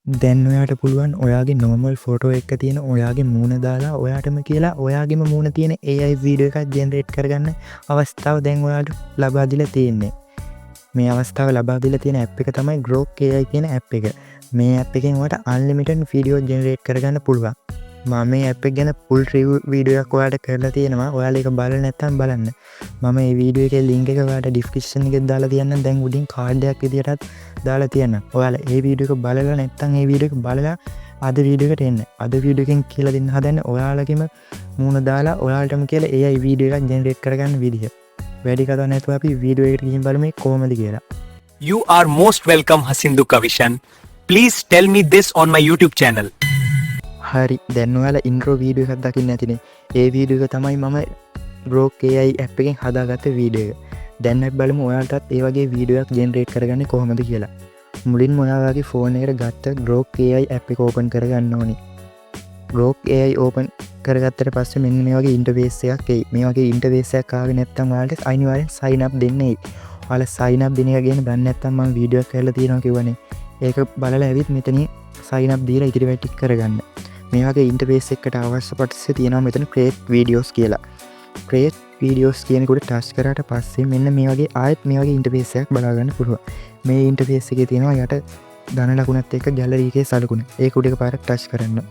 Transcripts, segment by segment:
දැන් ඔයාට පුළුවන් ඔයාගේ නෝමල් ෆොටෝ එක තියෙන ඔයාගේ මූුණ දාලා ඔයාටම කියලා ඔයාගේම මූුණ තියෙන AI වීඩියෝ එකක් ජෙනරේට් කරගන්න අවස්ථාව දැන් ඔයාට ලබාදිල තියෙන්නේ මේ අවස්ථාව ලබාදිල තියෙන ඇප් එක තමයි ග්‍රෝක් AI කියන ඇප් එක මේ ඇප් එකෙන් වට අන්ලිමිටඩ් වීඩියෝ ජෙනරේට් කරගන්න පුළුවන් මම මේ ඇප් එක ගැන ෆුල් රිවිව් වීඩියෝ එකක් ඔයාලට කරලා තියෙනවා ඔයාලා ඒක බලලා නැත්නම් බලන්න මම මේ වීඩියෝ එකේ ලින්ක් එක ඔයාලට ඩිස්ක්‍රිප්ෂන් එකේ දාලා තියන්නම් දැන් උඩින් කාඩ් එකක් විදියටත් දාලා තියන්න ඔයාලා මේ වීඩියෝ එක බලලා නැත්නම් මේ වීඩියෝ එක බලලා අද වීඩියෝ එකට එන්න අද වීඩියෝ එකෙන් කියලා දෙන්න හදන්නේ ඔයාලගේම මූණ දාලා ඔයාලටම කියලා AI වීඩියෝ එකක් ජෙනරේට් කරගන්න විදිය වැඩි කතා නැතුව අපි වීඩියෝ එකට ගිහින් බලමු කොහොමද කියලා You are most welcome Hasindu Kavishan. Please tell me this on my YouTube channel. හරි දැන් ඔයාලා ඉන්ට්‍රෝ වීඩියෝ එකක් දකින්න ඇතිනේ ඒ වීඩියෝ එක තමයි මම Grok AI ඇප් එකෙන් හදාගත්ත වීඩියෝ එක දැන් අපි බලමු ඔයාලටත් ඒ වගේ වීඩියෝ එකක් ජෙනරේට් කරගන්නේ කොහොමද කියලා මුලින්ම ඔයාලගේ ෆෝන් එකට ගත්ත Grok AI ඇප් එක ඕපන් කරගන්න ඕනේ Grok AI ඕපන් කරගත්තට පස්සේ මෙන්න මේ වගේ ඉන්ටර්ෆේස් එකක් එයි මේ වගේ ඉන්ටර්ෆේස් එකක් ආවේ නැත්නම් ඔයාලට අනිවාර්යෙන් sign up දෙන්න එයි ඔයාලා sign up දෙන එක ගැන දන්නේ නැත්නම් මම වීඩියෝ එකක් කරලා තියෙනවා කියවනේ ඒක බලලා ඇවිත් මෙතනින් sign up දීලා ඉතිරි වැඩ ටික කරගන්න මේ වගේ ඉන්ටර්ෆේස් එකකට අවශ්‍ය කොටස තියෙනවා මෙතන create videos කියලා create videos කියනකොට ටච් කරාට පස්සේ මෙන්න මේ වගේ ආයෙත් මේ වගේ ඉන්ටර්ෆේස් එකක් බලා ගන්න පුළුවන් මේ ඉන්ටර්ෆේස් එකේ තියෙනවා යට ධන ලකුණත් එක්ක ගැලරි එකේ සලකුණ ඒක උඩ එකපාරක් ටච් කරන්න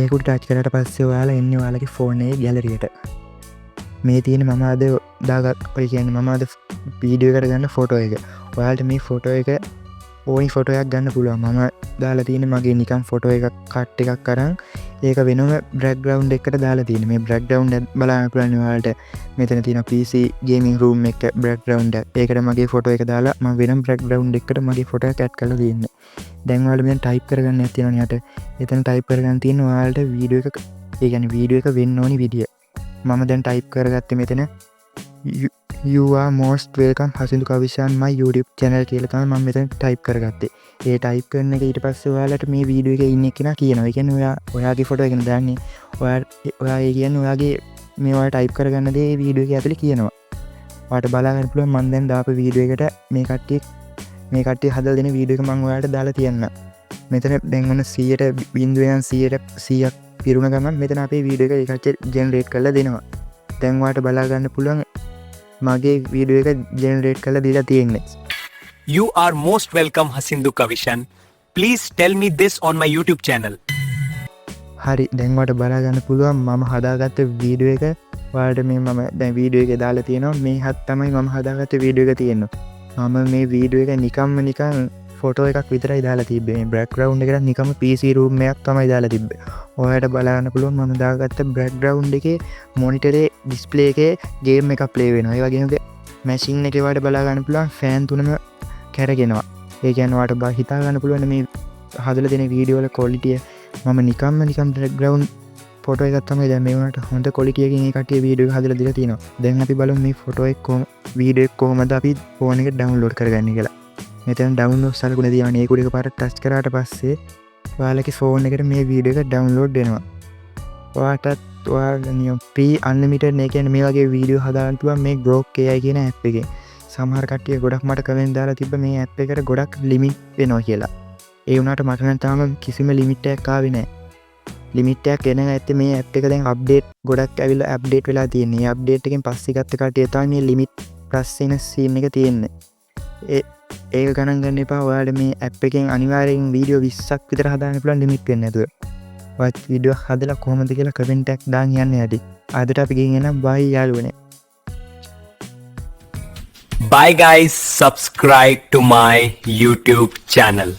ඒක උඩ ටච් කරාට පස්සේ ඔයාලා එන්නේ ඔයාලගේ ෆෝන් එකේ ගැලරියට මේ තියෙන මම අද දාගත් ඔය කියන්නේ මම අද වීඩියෝ එකට ගන්න ෆොටෝ එක ඔයාලට මේ ෆොටෝ එක ඕනි ෆොටෝ එකක් ගන්න පුළුවන් මම දාලා තියෙන මගේ නිකන් ෆොටෝ එකක් කට් එකක් අරන් ඒක වෙනම බෑග්ග්‍රවුන්ඩ් එකකට දාලා තියෙන මේ බෑග්ග්‍රවුන්ඩ් එක බලන්න පුළුවන් ඔයාලට මෙතන තියෙන PC ගේමින් රූම් එක බෑග්ග්‍රවුන්ඩ් එක ඒකට මගේ ෆොටෝ එක දාලා මම වෙනම බෑග්ග්‍රවුන්ඩ් එකකට මගේ ෆොටෝ එක ඇඩ් කරලා තියෙන්නේ දැන් ඔයාලා මෙතන ටයිප් කරගන්න තියෙනවා යට එතන ටයිප් කරගන්න තියෙන ඔයාලට වීඩියෝ එක ඒ කියන්නේ වීඩියෝ එක වෙන්න ඕනි විදිය මම දැන් ටයිප් කරගත්තේ මෙතන You are most welcome Hasindu Kavishan my YouTube channel කියලා තමයි මම මෙතන ටයිප් කරගත්තේ. ඒ ටයිප් කරන එක ඊට පස්සේ ඔයාලට මේ වීඩියෝ එකේ ඉන්න කෙනා කියනවා. ඒ කියන්නේ ඔයාගේ ෆොටෝ එකනේ දාන්නේ. ඔයා ඒ කියන්නේ ඔයාගේ මේ ඔයා ටයිප් කරගන්න දේ වීඩියෝ එකේ ඇතුලේ කියනවා. ඔයාලට බලා ගන්න පුළුවන් මම දැන් දාපු වීඩියෝ එකට මේ කට්ටිය හදලා දෙන වීඩියෝ එක මම ඔයාලට දාලා තියන්න. මෙතන දැන් ඔන්න 100ට බිඳුවෙන් 100ක් පිරුණ ගමන් මෙතන අපේ වීඩියෝ එක එකක් ජෙනරේට් කරලා දෙනවා. දැන් ඔයාලට බලා ගන්න පුළුවන් මගේ වීඩියෝ එක ජෙනරේට් කරලා දීලා තියෙන්නේ. You are most welcome Hasindu Kavishan. Please tell me this on my YouTube channel. හරි දැන් ඔයාලට බලා ගන්න පුළුවන් මම හදාගත්ත වීඩියෝ එක ඔයාලට මේ මම දැන් වීඩියෝ එකේ දාලා තියෙනවා මේ හත් තමයි මම හදාගත්ත වීඩියෝ එක තියෙන්නේ. මම මේ වීඩියෝ එක නිකන් ෆොටෝ එකක් විතරයි දාලා තිබ්බේ මේ බෑග්ග්‍රවුන්ඩ් එකට නිකම්ම PC රූම් එකක් තමයි දාලා තිබ්බේ. ඔයාලට බලන්න පුළුවන් මම දාගත්ත බෑග්ග්‍රවුන්ඩ් එකේ මොනිටරේ ඩිස්ප්ලේ එකේ ගේම් එකක් ප්ලේ වෙනවා. ඒ වගේම මැෂින් එකේ ඔයාලට බලා ගන්න පුළුවන් ෆෑන් තුනම කැරගෙනවා. ඒ කියන්නේ ඔයාලට හිතා ගන්න පුළුවන් මේ හදලා දෙන වීඩියෝ වල ක්වොලිටිය මම නිකන් බෑග්ග්‍රවුන්ඩ් ෆොටෝ එකක් තමයි දැන් මේ වුණාට හොඳ ක්වොලිටි එකකින් ඒ කට්ටිය වීඩියෝ එක හදලා දීලා තියෙනවා. දැන් අපි බලමු මේ ෆොටෝ එක වීඩියෝ එක කොහොමද අපි ෆෝන් එකට ඩවුන්ලෝඩ් කරගන්නේ කියලා. මෙතන ඩවුන්ලෝඩ් සලකුණ තියෙනවා. ඒක උඩ එකපාරට ටච් කරාට පස්සේ ඔයාලගේ ෆෝන් එකට මේ වීඩියෝ එක ඩවුන්ලෝඩ් වෙනවා. ඔයාලට නියම free unlimited නේ කියන්නේ මේ වගේ වීඩියෝ හදාගන්න පුළුවන් මේ Grok AI කියන ඇප් එකෙන්. සමහර කට්ටිය ගොඩක් මට කමෙන්ට් දාලා තිබ්බ මේ ඇප් එකට ගොඩක් ලිමිට් වෙනවා කියලා. ඒ වුණාට මට නම් තාම කිසිම ලිමිට් එකක් ආවේ නැහැ. ලිමිට් එකක් එන ඇත්තේ මේ ඇප් එක දැන් අප්ඩේට් ගොඩක් ඇවිල්ලා අප්ඩේට් වෙලා තියෙන්නේ. මේ අප්ඩේට් එකෙන් පස්සේ ගත්ත කට්ටිය තමයි මේ ලිමිට් ප්ලස් වෙන සීන් එක තියෙන්නේ. ඒක ගණන් ගන්න එපා ඔයාලට මේ ඇප් එකෙන් අනිවාර්යෙන් වීඩියෝ 20ක් විතර හදාන්න පුළුවන් ලිමිට් වෙන්නේ නැතුව. ඔයත් වීඩියෝ හදලා කොහොමද කියලා කමෙන්ට් එකක් දාන්න යන්න ඇති. අදට අපි ගෙන් එනම් බයි යාළුවනේ. Bye guys, subscribe to my YouTube channel.